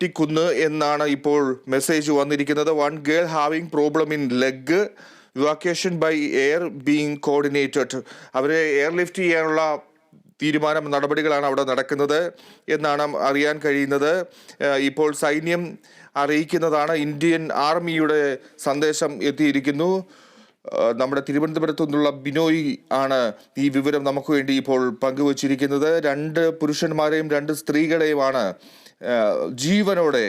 ിക്കുന്ന് എന്നാണ് ഇപ്പോൾ മെസ്സേജ് വന്നിരിക്കുന്നത്. One girl having problem in leg, evacuation by air being coordinated. അവരെ എയർലിഫ്റ്റ് ചെയ്യാനുള്ള നടപടികളാണ് അവിടെ നടക്കുന്നത് എന്നാണ് അറിയാൻ കഴിയുന്നത്. ഇപ്പോൾ സൈന്യം അറിയിക്കുന്നതാണ്. ഇന്ത്യൻ ആർമിയുടെ സന്ദേശം എത്തിയിരിക്കുന്നു. നമ്മുടെ തിരുവനന്തപുരത്തു നിന്നുള്ള ബിനോയ് ആണ് ഈ വിവരം നമുക്ക് വേണ്ടി ഇപ്പോൾ പങ്കുവച്ചിരിക്കുന്നത്. 2 പുരുഷന്മാരെയും 2 സ്ത്രീകളെയുമാണ് ജീവനോടെ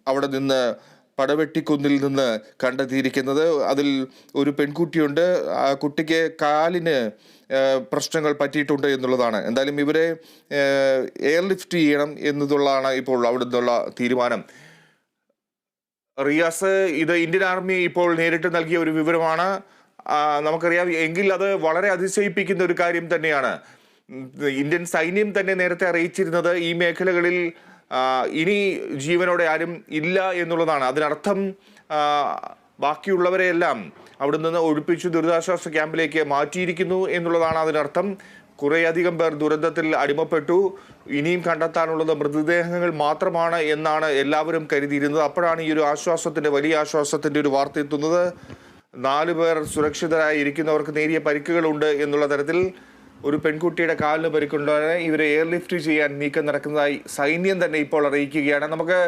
അവിടെ നിന്ന് പടവെട്ടിക്കുന്നിൽ നിന്ന് കണ്ടെത്തിയിരിക്കുന്നത്. അതിൽ ഒരു പെൺകുട്ടിയുണ്ട്. ആ കുട്ടിക്ക് കാലിന് പ്രശ്നങ്ങൾ പറ്റിയിട്ടുണ്ട് എന്നുള്ളതാണ്. എന്തായാലും ഇവരെ എയർലിഫ്റ്റ് ചെയ്യണം എന്നതുള്ളതാണ് ഇപ്പോൾ അവിടെ നിന്നുള്ള തീരുമാനം. റിയാസ്, ഇത് ഇന്ത്യൻ ആർമി ഇപ്പോൾ നേരിട്ട് നൽകിയ ഒരു വിവരമാണ്. നമുക്കറിയാം, എങ്കിൽ അത് വളരെ അതിശയിപ്പിക്കുന്ന ഒരു കാര്യം തന്നെയാണ്. ഇന്ത്യൻ സൈന്യം തന്നെ നേരത്തെ അറിയിച്ചിരുന്നത് ഈ മേഖലകളിൽ ഇനി ജീവനോടെ ആരും ഇല്ല എന്നുള്ളതാണ്. അതിനർത്ഥം ബാക്കിയുള്ളവരെയെല്ലാം അവിടെ നിന്ന് ഒഴിപ്പിച്ചു ദുരിതാശ്വാസ ക്യാമ്പിലേക്ക് മാറ്റിയിരിക്കുന്നു എന്നുള്ളതാണ് അതിനർത്ഥം. കുറേയധികം പേർ ദുരന്തത്തിൽ അടിമപ്പെട്ടു. ഇനിയും കണ്ടെത്താനുള്ളത് മൃതദേഹങ്ങൾ മാത്രമാണ് എന്നാണ് എല്ലാവരും കരുതിയിരുന്നത്. അപ്പോഴാണ് ഈ ഒരു വലിയ ആശ്വാസത്തിന്റെ ഒരു വാർത്ത എത്തുന്നത്. 4 പേർ സുരക്ഷിതരായി ഇരിക്കുന്നവർക്ക് നേരിയ പരിക്കുകളുണ്ട് എന്നുള്ള തരത്തിൽ ഒരു പെൺകുട്ടിയുടെ കാലിന് പരിക്കുണ്ടാണ്. ഇവരെ എയർലിഫ്റ്റ് ചെയ്യാൻ നീക്കം നടക്കുന്നതായി സൈന്യം തന്നെ ഇപ്പോൾ അറിയിക്കുകയാണ്. നമുക്ക്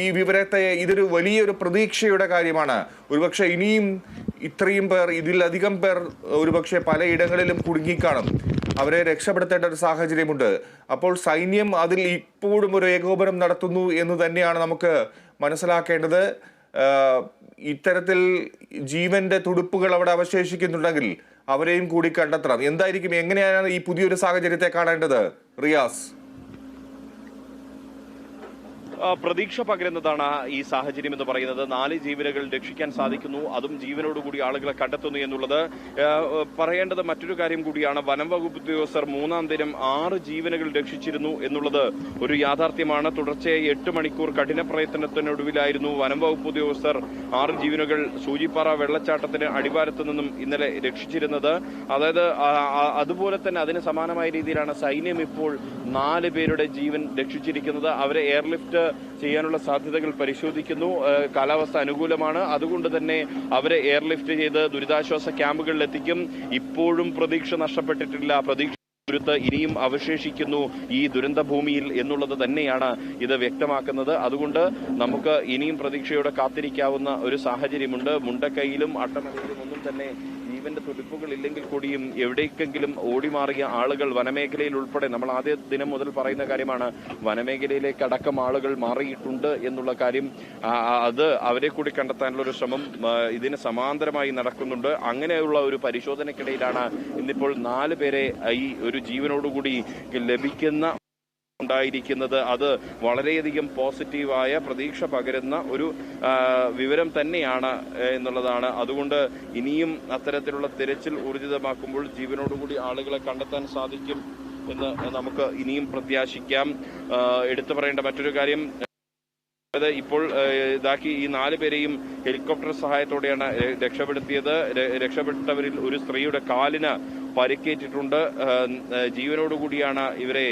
ഈ വിവരത്തെ ഇതൊരു വലിയൊരു പ്രതീക്ഷയുടെ കാര്യമാണ്. ഒരുപക്ഷെ ഇനിയും ഇത്രയും പേർ, ഇതിലധികം പേർ ഒരുപക്ഷെ പലയിടങ്ങളിലും കുടുങ്ങിക്കാണും. അവരെ രക്ഷപ്പെടുത്തേണ്ട ഒരു സാഹചര്യമുണ്ട്. അപ്പോൾ സൈന്യം അതിൽ ഇപ്പോഴും ഒരു ഏകോപനം നടത്തുന്നു എന്ന് തന്നെയാണ് നമുക്ക് മനസ്സിലാക്കേണ്ടത്. ഇത്തരത്തിൽ ജീവന്റെ തുടുപ്പുകൾ അവിടെ അവശേഷിക്കുന്നുണ്ടെങ്കിൽ അവരെയും കൂടി കണ്ടെത്തണം. എന്തായിരിക്കും, എങ്ങനെയാണ് ഈ പുതിയൊരു സാഹചര്യത്തെ കാണേണ്ടത് റിയാസ്? പ്രതീക്ഷ പകരുന്നതാണ് ഈ സാഹചര്യം എന്ന് പറയുന്നത്. 4 ജീവനുകൾ രക്ഷിക്കാൻ സാധിക്കുന്നു, അതും ജീവനോടുകൂടി ആളുകളെ കണ്ടെത്തുന്നു എന്നുള്ളത്. പറയേണ്ടത് മറ്റൊരു കാര്യം കൂടിയാണ്. വനം വകുപ്പ് ഉദ്യോഗസ്ഥർ 3-ാം ദിനം 6 ജീവനുകൾ രക്ഷിച്ചിരുന്നു എന്നുള്ളത് ഒരു യാഥാർത്ഥ്യമാണ്. തുടർച്ചയായി 8 മണിക്കൂർ കഠിന പ്രയത്നത്തിനൊടുവിലായിരുന്നു വനം വകുപ്പ് ഉദ്യോഗസ്ഥർ 6 ജീവനുകൾ സൂചിപ്പാറ വെള്ളച്ചാട്ടത്തിന് അടിവാരത്തു നിന്നും ഇന്നലെ രക്ഷിച്ചിരുന്നത്. അതായത് അതുപോലെ തന്നെ അതിന് സമാനമായ രീതിയിലാണ് സൈന്യം ഇപ്പോൾ 4 പേരുടെ ജീവൻ രക്ഷിച്ചിരിക്കുന്നത്. അവരെ എയർലിഫ്റ്റ് ചെയ്യാനുള്ള സാധ്യതകൾ പരിശോധിക്കുന്നു. കാലാവസ്ഥ അനുകൂലമാണ്, അതുകൊണ്ട് തന്നെ അവരെ എയർലിഫ്റ്റ് ചെയ്ത് ദുരിതാശ്വാസ ക്യാമ്പുകളിൽ എത്തിക്കും. ഇപ്പോഴും പ്രതീക്ഷ നഷ്ടപ്പെട്ടിട്ടില്ല. ദുരന്ത ഇനിയും അവശേഷിക്കുന്നു ഈ ദുരന്ത ഭൂമിയിൽ എന്നുള്ളത് തന്നെയാണ് ഇത് വ്യക്തമാക്കുന്നത്. അതുകൊണ്ട് നമുക്ക് ഇനിയും പ്രതീക്ഷയോടെ കാത്തിരിക്കാവുന്ന ഒരു സാഹചര്യമുണ്ട്. മുണ്ടക്കൈയിലും അട്ടമലയിലും ഒന്നും തന്നെ ജീവന്റെ തുടിപ്പുകൾ ഇല്ലെങ്കിൽ കൂടിയും എവിടേക്കെങ്കിലും ഓടിമാറിയ ആളുകൾ വനമേഖലയിൽ ഉൾപ്പെടെ, നമ്മൾ ആദ്യ ദിനം മുതൽ പറയുന്ന കാര്യമാണ്, വനമേഖലയിലേക്ക് അടക്കം ആളുകൾ മാറിയിട്ടുണ്ട് എന്നുള്ള കാര്യം. അത് അവരെ കൂടി കണ്ടെത്താനുള്ള ഒരു ശ്രമം ഇതിന് സമാന്തരമായി നടക്കുന്നുണ്ട്. അങ്ങനെയുള്ള ഒരു പരിശോധനയ്ക്കിടയിലാണ് ഇന്നിപ്പോൾ 4 പേരെ ഈ ഒരു ജീവനോടുകൂടി ഉണ്ടായിരിക്കുന്നത്. അത് വളരെയധികം പോസിറ്റീവായ പ്രതീക്ഷ പകരുന്ന ഒരു വിവരം തന്നെയാണ് എന്നുള്ളതാണ്. അതുകൊണ്ട് ഇനിയും അത്തരത്തിലുള്ള തിരച്ചിൽ ഊർജിതമാക്കുമ്പോൾ ജീവനോടുകൂടി ആളുകളെ കണ്ടെത്താൻ സാധിക്കും എന്ന് നമുക്ക് ഇനിയും പ്രത്യാശിക്കാം. എടുത്തു പറയേണ്ട മറ്റൊരു കാര്യം, ഇപ്പോൾ ഈ 4 പേരെയും ഹെലികോപ്റ്റർ സഹായത്തോടെയാണ് രക്ഷപ്പെട്ടവരിൽ ഒരു സ്ത്രീയുടെ കാലിന് പരിക്കേറ്റിട്ടുണ്ട്. ജീവനോടുകൂടിയാണ് ഇവരെ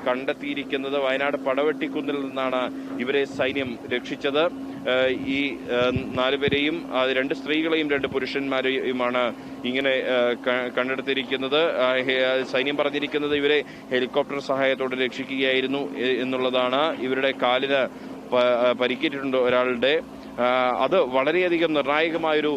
കണ്ടെത്തിയിരിക്കുന്നത്. വയനാട് പടവെട്ടിക്കുന്നിൽ നിന്നാണ് ഇവരെ സൈന്യം രക്ഷിച്ചത്. ഈ 4 പേരെയും, 2 സ്ത്രീകളെയും 2 പുരുഷന്മാരെയുമാണ് ഇങ്ങനെ കണ്ടെടുത്തിരിക്കുന്നത്. സൈന്യം പറഞ്ഞിരിക്കുന്നത് ഇവരെ ഹെലികോപ്റ്റർ സഹായത്തോടെ രക്ഷിക്കുകയായിരുന്നു എന്നുള്ളതാണ്. ഇവരുടെ കാലിന് പരിക്കേറ്റിട്ടുണ്ട് ഒരാളുടെ. അത് വളരെയധികം നിർണായകമായൊരു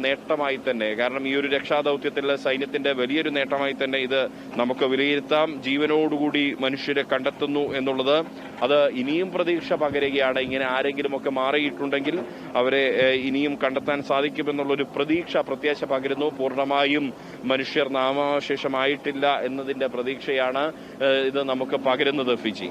നേട്ടമായി തന്നെ, കാരണം ഈ ഒരു രക്ഷാദൗത്യത്തിൽ സൈന്യത്തിന്റെ വലിയൊരു നേട്ടമായി തന്നെ ഇത് നമുക്ക് വിലയിരുത്താം. ജീവനോടുകൂടി മനുഷ്യരെ കണ്ടെത്തുന്നു എന്നുള്ളത് അത് ഇനിയും പ്രതീക്ഷ പകരുകയാണ്. ഇങ്ങനെ ആരെങ്കിലുമൊക്കെ മാറിയിട്ടുണ്ടെങ്കിൽ അവരെ ഇനിയും കണ്ടെത്താൻ സാധിക്കുമെന്നുള്ളൊരു പ്രത്യാശ പകരുന്നു. പൂർണ്ണമായും മനുഷ്യർ നാമാവശേഷമായിട്ടില്ല എന്നതിന്റെ പ്രതീക്ഷയാണ് ഇത് നമുക്ക് പകരുന്നത്. ഫിജി.